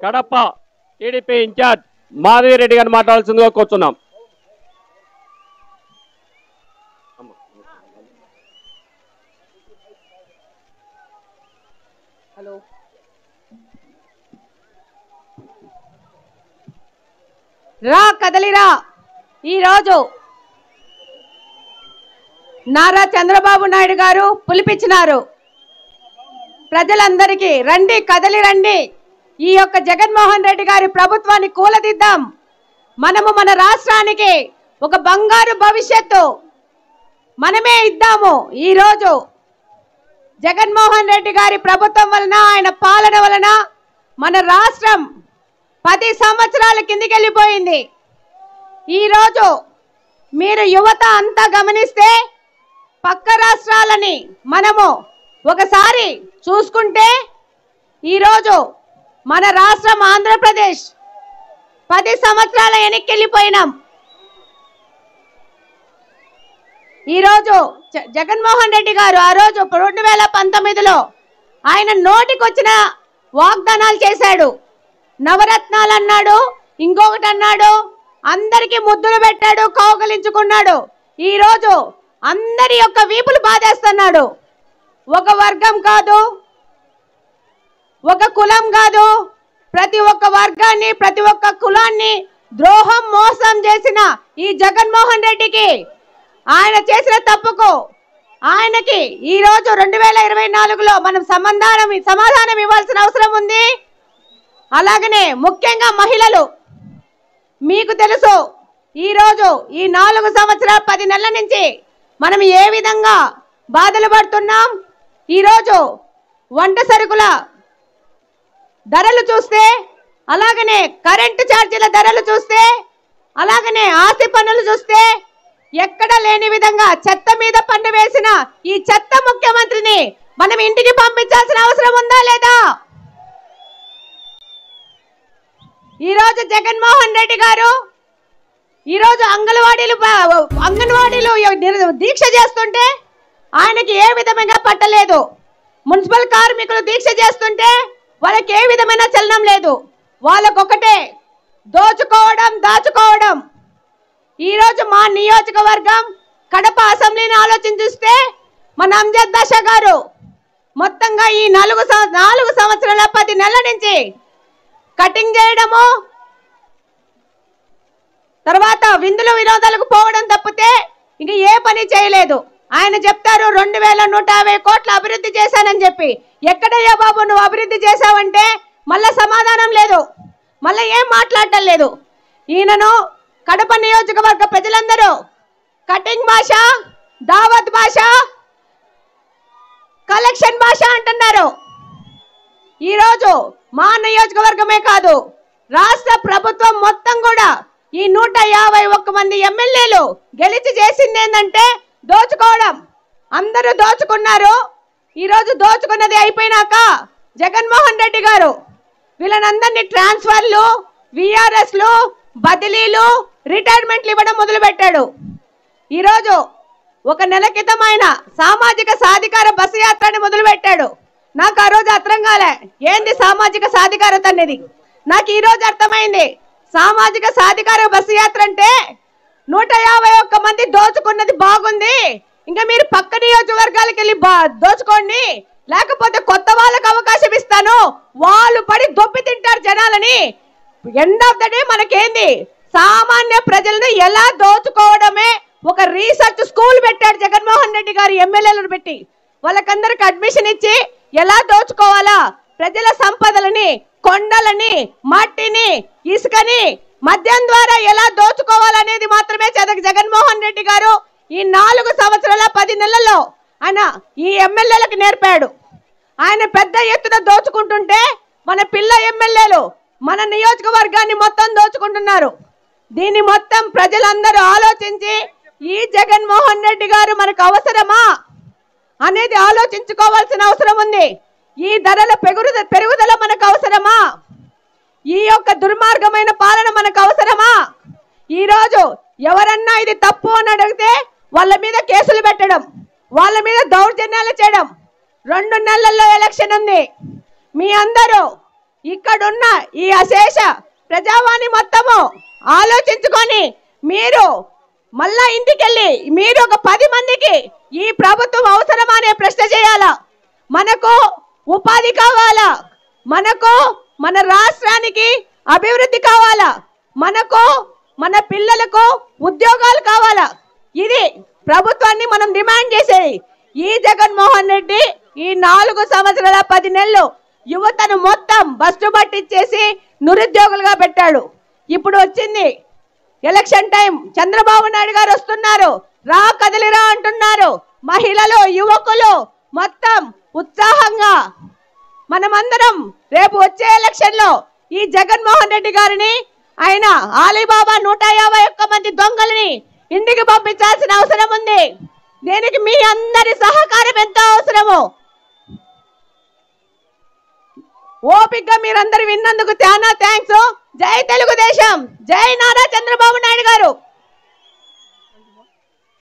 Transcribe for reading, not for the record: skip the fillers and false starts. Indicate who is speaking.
Speaker 1: Kadapa TDP incharge Madhavi Reddy గారిని మాట్లాడాల్సిందిగా కూర్చున్నాం.
Speaker 2: హలో, రా కదలిరా. ఈరోజు నారా చంద్రబాబు నాయుడు గారు పిలిపించినారు. ప్రజలందరికీ రండి, కదలి రండి, ఈ యొక్క జగన్మోహన్ రెడ్డి గారి ప్రభుత్వాన్ని కూలదిద్దాం. మనము మన రాష్ట్రానికి ఒక బంగారు భవిష్యత్తు మనమే ఇద్దాము. ఈరోజు జగన్మోహన్ రెడ్డి గారి ప్రభుత్వం వలన, ఆయన పాలన వలన మన రాష్ట్రం 10 సంవత్సరాల కిందికి వెళ్ళిపోయింది. ఈరోజు మీరు యువత అంతా గమనిస్తే పక్క రాష్ట్రాలని మనము ఒకసారి చూసుకుంటే ఈరోజు మన రాష్ట్రం ఆంధ్రప్రదేశ్ 10 సంవత్సరాల వెనక్కి వెళ్ళిపోయినాం. ఈరోజు జగన్మోహన్ రెడ్డి గారు ఆ రోజు 2019లో ఆయన నోటికొచ్చిన వాగ్దానాలు చేశాడు. నవరత్నాలు అన్నాడు, ఇంకొకటి అన్నాడు, అందరికీ ముద్దులు పెట్టాడు, కౌగలించుకున్నాడు. ఈరోజు అందరి యొక్క వీపులు బాధేస్తున్నాడు. ఒక వర్గం కాదు, ఒక కులం కాదు, ప్రతి ఒక్క వర్గాన్ని, ప్రతి ఒక్క కులాన్ని ద్రోహం, మోసం చేసిన ఈ జగన్మోహన్ రెడ్డికి, ఆయన చేసిన తప్పుకు ఆయనకి ఈరోజు 2024లో మనం సమాధానం ఇవ్వాల్సిన అవసరం ఉంది. అలాగనే ముఖ్యంగా మహిళలు, మీకు తెలుసు ఈరోజు ఈ 4 సంవత్సరాల 10 నెలల నుంచి మనం ఏ విధంగా బాధలు పడుతున్నాం. ఈరోజు వంట సరుకుల ధరలు చూస్తే, అలాగనే కరెంటు ఛార్జీల ధరలు చూస్తే, అలాగనే ఆస్తి పన్నులు చూస్తే ఎక్కడ లేని విధంగా చెత్త మీద పన్ను వేసిన ఈ చెత్త ముఖ్యమంత్రిని మనం ఇంటికి పంపించాల్సిన అవసరం ఉందా లేదా? ఈరోజు జగన్మోహన్ రెడ్డి గారు ఈరోజు అంగన్వాడీలు దీక్ష చేస్తుంటే ఆయనకి ఏ విధంగా పట్టలేదు. మున్సిపల్ కార్మికులు దీక్ష చేస్తుంటే వాళ్ళకి ఏ విధమైన చలనం లేదు. వాళ్ళకొకటే దోచుకోవడం, దాచుకోవడం. ఈరోజు మా నియోజకవర్గం కడప అసెంబ్లీని ఆలోచించిస్తే మన అంజద్ బాషా గారు మొత్తంగా ఈ 4 సంవత్సరాల 10 నెలల నుంచి కటింగ్ చేయడము, తర్వాత విందులు వినోదాలకు పోవడం తప్పితే ఇంక ఏ పని చేయలేదు. ఆయన చెప్తారు 2150 కోట్ల అభివృద్ధి చేశానని చెప్పి. ఎక్కడయ్యా బాబు నువ్వు అభివృద్ధి చేశావంటే మళ్ళా సమాధానం లేదు, మళ్ళీ ఏం మాట్లాడటం లేదు. ఈయనను కడప నియోజకవర్గ ప్రజలందరూ కటింగ్ భాష, దావత్ భాష, కలెక్షన్ భాష అంటున్నారు. ఈరోజు మా నియోజకవర్గమే కాదు, రాష్ట్ర ప్రభుత్వం మొత్తం కూడా ఈ 151 మంది ఎమ్మెల్యేలు గెలిచి చేసింది ఏంటంటే దోచుకోవడం. అందరూ దోచుకున్నారు. ఈరోజు దోచుకున్నది అయిపోయినాక జగన్మోహన్ రెడ్డి గారు వీళ్ళనందరినీ ట్రాన్స్ఫర్లు, విఆర్ఎస్లు, బదిలీలు, రిటైర్మెంట్లు ఇవ్వడం మొదలుపెట్టాడు. ఈరోజు 1 నెల క్రితం ఆయన సామాజిక సాధికార బస్సు యాత్రని మొదలుపెట్టాడు. నాకు ఆ రోజు అర్థం కాలే ఏంది సామాజిక సాధికారత అనేది. నాకు ఈ రోజు అర్థమైంది. సామాజిక సాధికార బస్సు యాత్ర అంటే 151 మంది దోచుకున్నది బాగుంది, ఇంకా మీరు పక్క నియోజకవర్గాలకు వెళ్ళి దోచుకోండి, లేకపోతే కొత్త వాళ్ళకు అవకాశం ఇస్తాను, వాళ్ళు పడి దొబ్బి తింటారు జనాలని. ఎండ్ ఆఫ్ ద డే మనకేంది, సామాన్య ప్రజలను ఎలా దోచుకోవడమే ఒక రీసెర్చ్ స్కూల్ పెట్టాడు జగన్మోహన్ రెడ్డి గారు. ఎమ్మెల్యేలను పెట్టి వాళ్ళకందరికి అడ్మిషన్ ఇచ్చి ఎలా దోచుకోవాలా, ప్రజల సంపదలని, కొండలని, మట్టిని, ఇసుకని మద్యం ద్వారా ఎలా దోచుకోవాలనేది మాత్రమే జగన్మోహన్ రెడ్డి గారు ఈ 4 సంవత్సరాల 10 నెలల్లో ఆయన ఈ ఎమ్మెల్యేలకు నేర్పాడు. ఆయన పెద్ద ఎత్తున దోచుకుంటుంటే మన పిల్ల ఎమ్మెల్యేలు మన నియోజకవర్గాన్ని మొత్తం దోచుకుంటున్నారు. దీన్ని మొత్తం ప్రజలందరూ ఆలోచించి ఈ జగన్మోహన్ రెడ్డి గారు మనకు అవసరమా అనేది ఆలోచించుకోవాల్సిన అవసరం ఉంది. ఈ ధరల పెరుగుదల మనకు అవసరమా? ఈ యొక్క దుర్మార్గమైన పాలన మనకు అవసరమా? ఈరోజు ఎవరన్నా ఇది తప్పు అని అడిగితే వాళ్ళ మీద కేసులు పెట్టడం, వాళ్ళ మీద దౌర్జన్యాలు చేయడం. 2 నెలల్లో ఎలక్షన్ ఉంది. మీ అందరూ ఇక్కడున్న ఈ అశేష ప్రజావాణి మొత్తము ఆలోచించుకొని మీరు మళ్ళా ఇంటికెళ్ళి మీరు ఒక 10 మందికి ఈ ప్రభుత్వం అవసరమా అనే ప్రశ్న చేయాలా. మనకు ఉపాధి కావాలా, మనకు మన రాష్ట్రానికి అభివృద్ధి కావాలా, మనకు మన పిల్లలకు ఉద్యోగాలు కావాలా. ఇది ప్రభుత్వాన్ని మనం డిమాండ్ చేసేది. ఈ జగన్మోహన్ రెడ్డి ఈ 4 సంవత్సరాల 10 నెలలు యువతను మొత్తం బస్సు పట్టించేసి నిరుద్యోగులుగా పెట్టాడు. ఇప్పుడు వచ్చింది ఎలక్షన్ టైం, చంద్రబాబు నాయుడు గారు వస్తున్నారు, రా కదిలిరా అంటున్నారు. మహిళలు యువకులు మొత్తం ఉత్సాహంగా మనమందరం రేపు వచ్చే ఎలక్షన్ లో ఈ జగన్మోహన్ రెడ్డి గారిని ఆయన ఆలీబాబా 151 మంది దొంగలని ఇంటికి పంపించాల్సిన అవసరం ఉంది. దీనికి మీ అందరి సహకారం ఎంతో అవసరము. ఓపికగా మీరందరూ విన్నందుకు చాలా థ్యాంక్స్. జై తెలుగుదేశం, జై నారా చంద్రబాబు నాయుడు గారు.